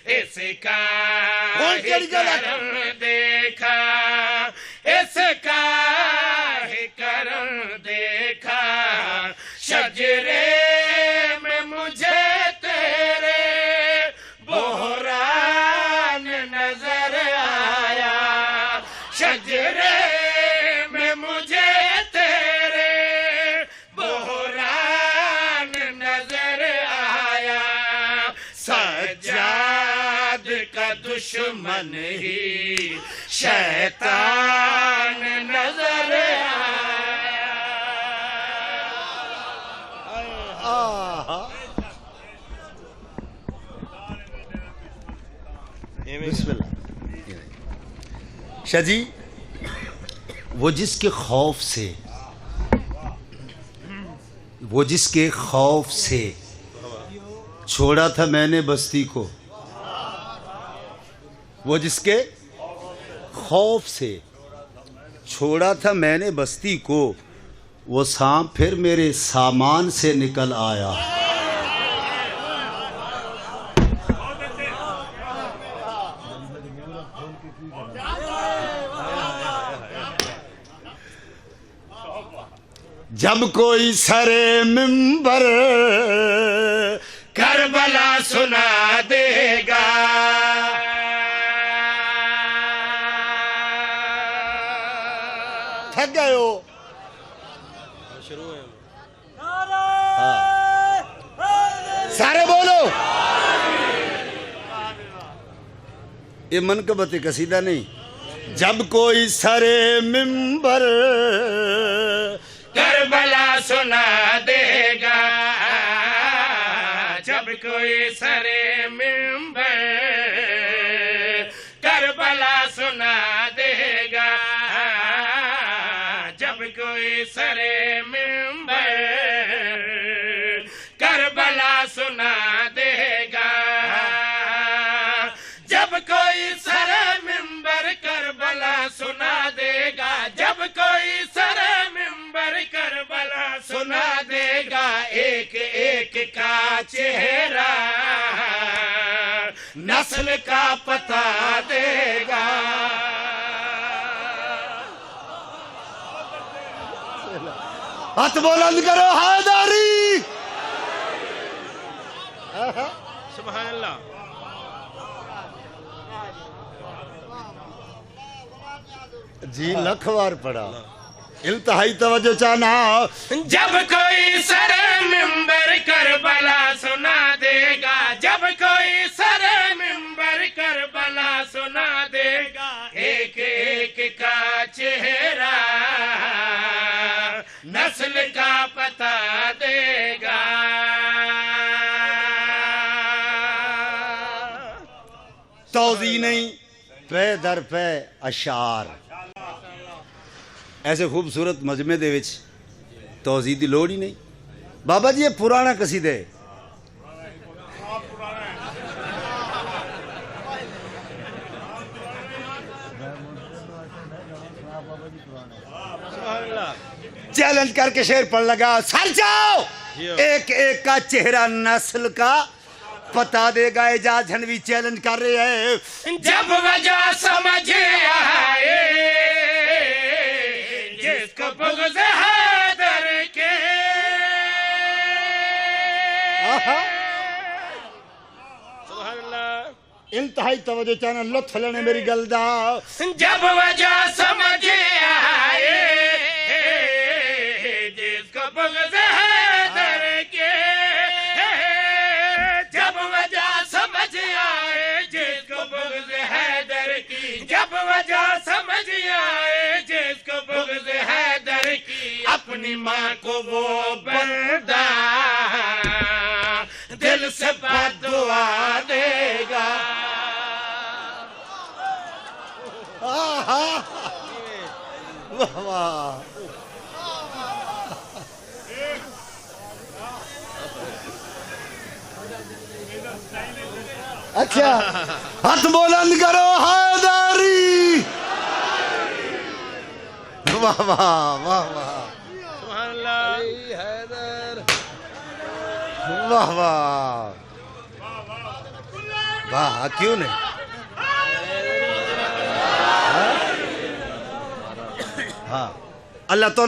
اس کا کرم دیکھا، اس کا کرم دیکھا، شجرے میں مجھے تیرے بحران نظر آیا، شجرے میں مجھے تیرے بحران نظر آیا، سجاد کا دشمن ہی شیطان نظر آیا۔ بسم اللہ۔ شاہ جی، وہ جس کے خوف سے چھوڑا تھا میں نے بستی کو، وہ جس کے خوف سے چھوڑا تھا میں نے بستی کو، وہ سانپ پھر میرے سامان سے نکل آیا۔ جب کوئی سر منبر کربلا سنا دے گا، تھک گئے ہو؟ سارے بولو۔ یہ منقبت قصیدہ نہیں۔ جب کوئی سر منبر کربلا سنا دے گا، جب کوئی سر منبر کربلا سنا دے گا، جب کوئی سر منبر کربلا سنا دے گا، جب کوئی سر منبر کربلا سنا دے گا، جب کوئی سر منبر کربلا سنا دے گا، ایک ایک کا چہرہ نسل کا پتہ دے گا۔ ہاتھ بلند کرو حیدری۔ سبحان اللہ۔ جی لکھ بار پڑھا، انتہائی توجہ چاہنا۔ جب کوئی سر منبر کربلا سنا دے گا، جب کوئی سر منبر کربلا سنا دے گا، ایک ایک کا چہرہ نسل کا پتہ دے گا۔ توضیح نہیں، پے در پے اشعار۔ ایسے خوبصورت مجمع دے وچ توضیح دی لوڑ ہی نہیں۔ بابا جی یہ پرانا قصیدہ ہے، چیلنج کر کے شعر پڑھ لگا، سر جاؤ، ایک ایک کا چہرہ نسل کا پتا دے گا۔ اعجاز ہنوی چیلنج کر رہے ہیں۔ جب وجہ سمجھ آئے جس کو بغض حیدر کے، سبحان اللہ، انتہائی توجہ چاہنا، لطف لینے میری گل دا۔ جب وجہ سمجھ آئے جس کو بغض حیدر کے، جب وجہ سمجھ آئے جس کو بغض حیدر کی، جب وجہ سمجھ آئے جس کو بغض حیدر کی، اپنی ماں کو وہ بندہ دل سے بد دعا دے گا۔ واہ واہ، اچھا ہاتھ بلند کرو حیدری۔ واہ واہ واہ واہ، سبحان اللہ، حیدر، واہ واہ، ہاں کیوں نہیں ہاں اللہ تو